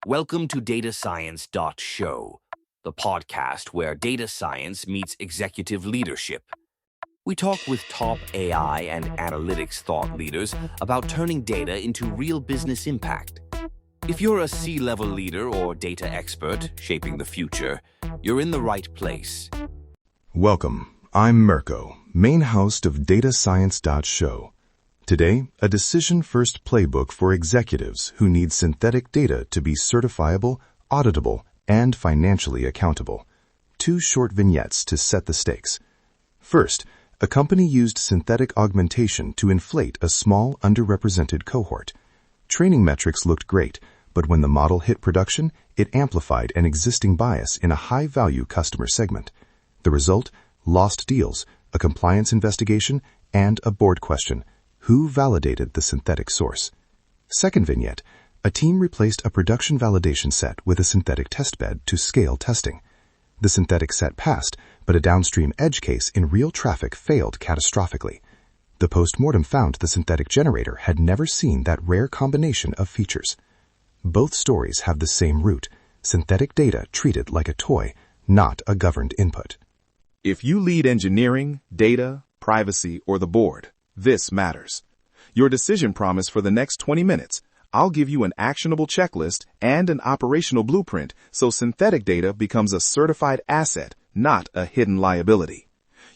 Welcome to datascience.show, the podcast where data science meets executive leadership. We talk with top AI and analytics thought leaders about turning data into real business impact. If you're a C-level leader or data expert shaping the future, you're in the right place. Welcome. I'm Mirko, main host of datascience.show. Today, a decision-first playbook for executives who need synthetic data to be certifiable, auditable, and financially accountable. 2 short vignettes to set the stakes. First, a company used synthetic augmentation to inflate a small, underrepresented cohort. Training metrics looked great, but when the model hit production, it amplified an existing bias in a high-value customer segment. The result? Lost deals, a compliance investigation, and a board question. Who validated the synthetic source? Second vignette, a team replaced a production validation set with a synthetic testbed to scale testing. The synthetic set passed, but a downstream edge case in real traffic failed catastrophically. The post-mortem found the synthetic generator had never seen that rare combination of features. Both stories have the same root: synthetic data treated like a toy, not a governed input. If you lead engineering, data, privacy, or the board, this matters. Your decision promise for the next 20 minutes. I'll give you an actionable checklist and an operational blueprint so synthetic data becomes a certified asset, not a hidden liability.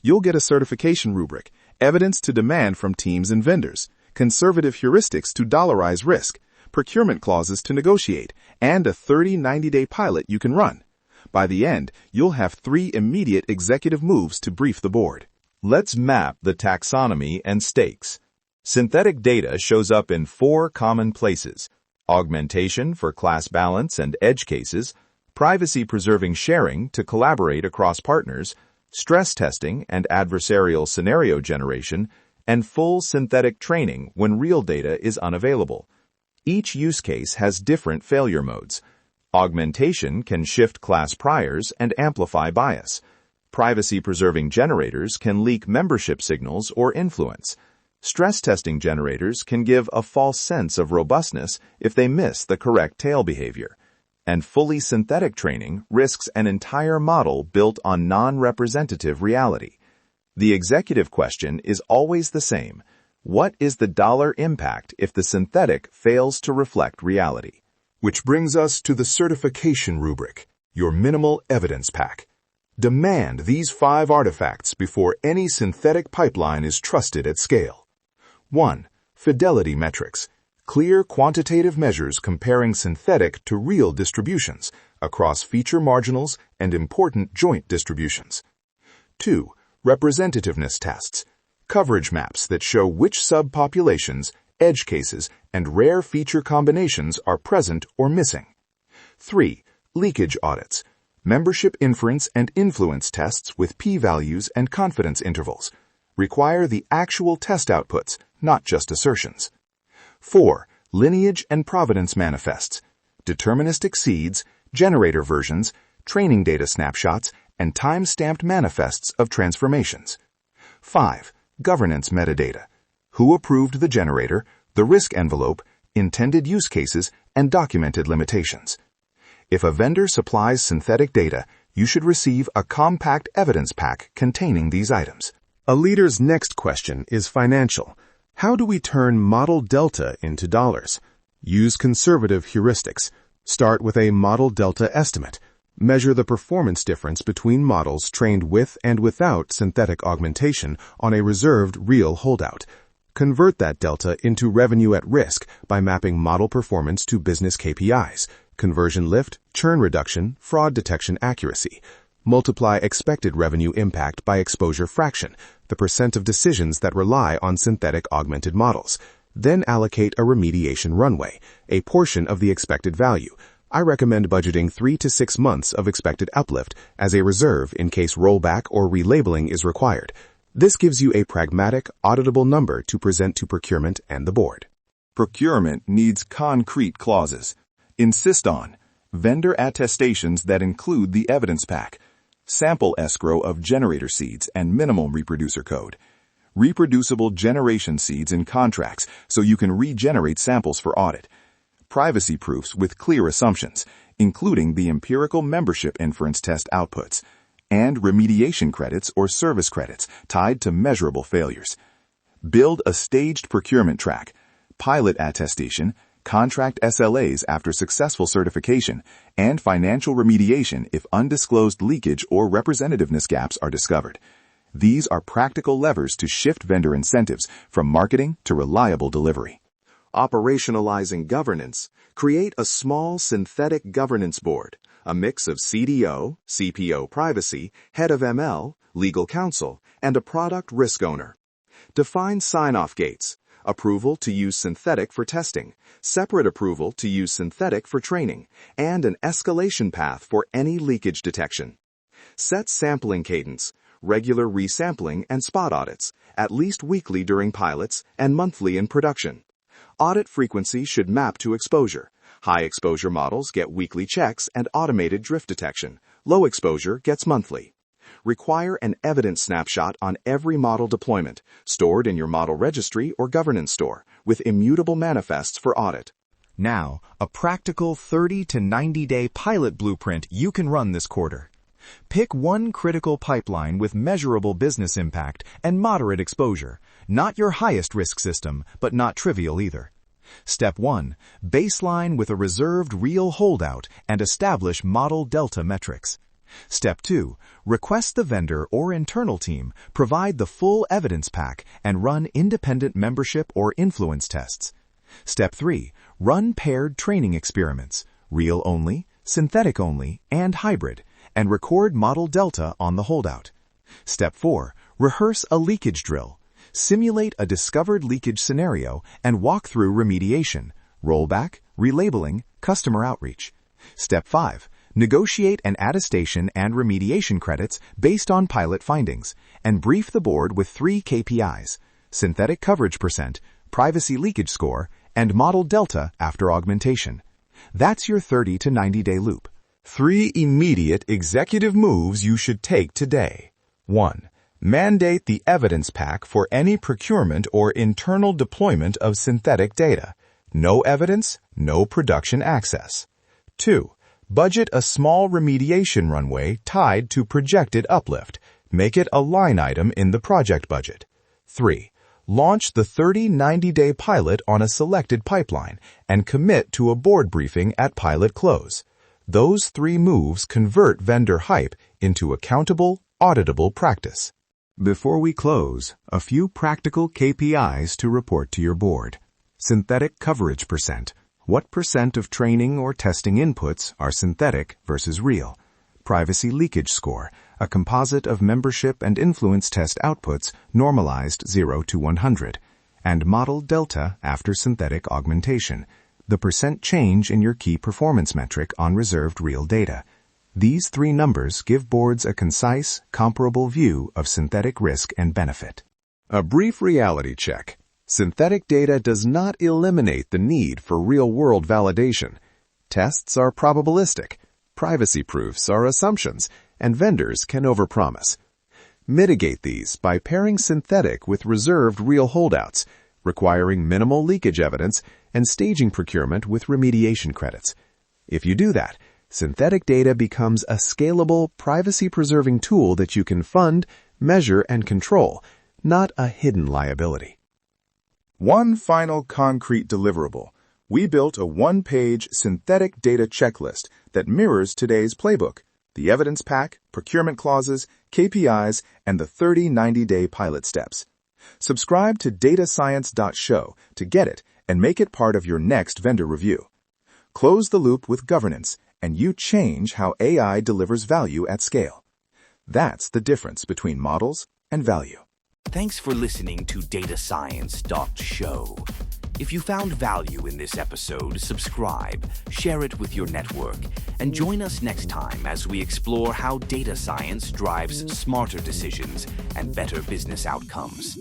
You'll get a certification rubric, evidence to demand from teams and vendors, conservative heuristics to dollarize risk, procurement clauses to negotiate, and a 90-day pilot you can run. By the end, you'll have 3 immediate executive moves to brief the board. Let's map the taxonomy and stakes. Synthetic data shows up in 4 common places: augmentation for class balance and edge cases, privacy-preserving sharing to collaborate across partners, stress testing and adversarial scenario generation, and full synthetic training when real data is unavailable. Each use case has different failure modes. Augmentation can shift class priors and amplify bias. Privacy-preserving generators can leak membership signals or influence. Stress testing generators can give a false sense of robustness if they miss the correct tail behavior. And fully synthetic training risks an entire model built on non-representative reality. The executive question is always the same: what is the dollar impact if the synthetic fails to reflect reality? Which brings us to the certification rubric, your minimal evidence pack. Demand these 5 artifacts before any synthetic pipeline is trusted at scale. 1. Fidelity metrics. Clear quantitative measures comparing synthetic to real distributions across feature marginals and important joint distributions. 2. Representativeness tests. Coverage maps that show which subpopulations, edge cases, and rare feature combinations are present or missing. 3. Leakage audits. Membership inference and influence tests with p-values and confidence intervals. Require the actual test outputs, not just assertions. 4. Lineage and provenance manifests. Deterministic seeds, generator versions, training data snapshots, and time-stamped manifests of transformations. 5. Governance metadata. Who approved the generator, the risk envelope, intended use cases, and documented limitations. If a vendor supplies synthetic data, you should receive a compact evidence pack containing these items. A leader's next question is financial. How do we turn model delta into dollars? Use conservative heuristics. Start with a model delta estimate. Measure the performance difference between models trained with and without synthetic augmentation on a reserved real holdout. Convert that delta into revenue at risk by mapping model performance to business KPIs. Conversion lift, churn reduction, fraud detection accuracy. Multiply expected revenue impact by exposure fraction, the percent of decisions that rely on synthetic augmented models. Then allocate a remediation runway, a portion of the expected value. I recommend budgeting 3 to 6 months of expected uplift as a reserve in case rollback or relabeling is required. This gives you a pragmatic, auditable number to present to procurement and the board. Procurement needs concrete clauses. Insist on vendor attestations that include the evidence pack, sample escrow of generator seeds and minimum reproducer code, reproducible generation seeds in contracts so you can regenerate samples for audit, privacy proofs with clear assumptions, including the empirical membership inference test outputs, and remediation credits or service credits tied to measurable failures. Build a staged procurement track, pilot attestation, contract SLAs after successful certification, and financial remediation if undisclosed leakage or representativeness gaps are discovered. These are practical levers to shift vendor incentives from marketing to reliable delivery. Operationalizing governance. Create a small synthetic governance board, a mix of CDO, CPO privacy, head of ML, legal counsel, and a product risk owner. Define sign-off gates. Approval to use synthetic for testing, separate approval to use synthetic for training, and an escalation path for any leakage detection. Set sampling cadence, regular resampling and spot audits, at least weekly during pilots and monthly in production. Audit frequency should map to exposure. High exposure models get weekly checks and automated drift detection. Low exposure gets monthly. Require an evidence snapshot on every model deployment, stored in your model registry or governance store, with immutable manifests for audit. Now, a practical 30 to 90-day pilot blueprint you can run this quarter. Pick one critical pipeline with measurable business impact and moderate exposure, not your highest risk system, but not trivial either. Step 1. Baseline with a reserved real holdout and establish model delta metrics. Step 2. Request the vendor or internal team provide the full evidence pack and run independent membership or influence tests. Step 3. Run paired training experiments, real only, synthetic only, and hybrid, and record model delta on the holdout. Step 4. Rehearse a leakage drill. Simulate a discovered leakage scenario and walk through remediation, rollback, relabeling, customer outreach. Step 5. Negotiate an attestation and remediation credits based on pilot findings, and brief the board with 3 KPIs: synthetic coverage percent, privacy leakage score, and model delta after augmentation. That's your 30 to 90-day loop. 3 immediate executive moves you should take today. 1. Mandate the evidence pack for any procurement or internal deployment of synthetic data. No evidence, no production access. 2. Budget a small remediation runway tied to projected uplift. Make it a line item in the project budget. 3. Launch the 30-90-day pilot on a selected pipeline and commit to a board briefing at pilot close. Those 3 moves convert vendor hype into accountable, auditable practice. Before we close, a few practical KPIs to report to your board. Synthetic coverage percent. What percent of training or testing inputs are synthetic versus real? Privacy leakage score, a composite of membership and influence test outputs normalized 0 to 100. And model delta after synthetic augmentation, the percent change in your key performance metric on reserved real data. These 3 numbers give boards a concise, comparable view of synthetic risk and benefit. A brief reality check. Synthetic data does not eliminate the need for real-world validation. Tests are probabilistic, privacy proofs are assumptions, and vendors can overpromise. Mitigate these by pairing synthetic with reserved real holdouts, requiring minimal leakage evidence, and staging procurement with remediation credits. If you do that, synthetic data becomes a scalable, privacy-preserving tool that you can fund, measure, and control, not a hidden liability. One final concrete deliverable. We built a 1-page synthetic data checklist that mirrors today's playbook, the evidence pack, procurement clauses, KPIs, and the 30-90-day pilot steps. Subscribe to datascience.show to get it and make it part of your next vendor review. Close the loop with governance, and you change how AI delivers value at scale. That's the difference between models and value. Thanks for listening to datascience.show. If you found value in this episode, subscribe, share it with your network, and join us next time as we explore how data science drives smarter decisions and better business outcomes.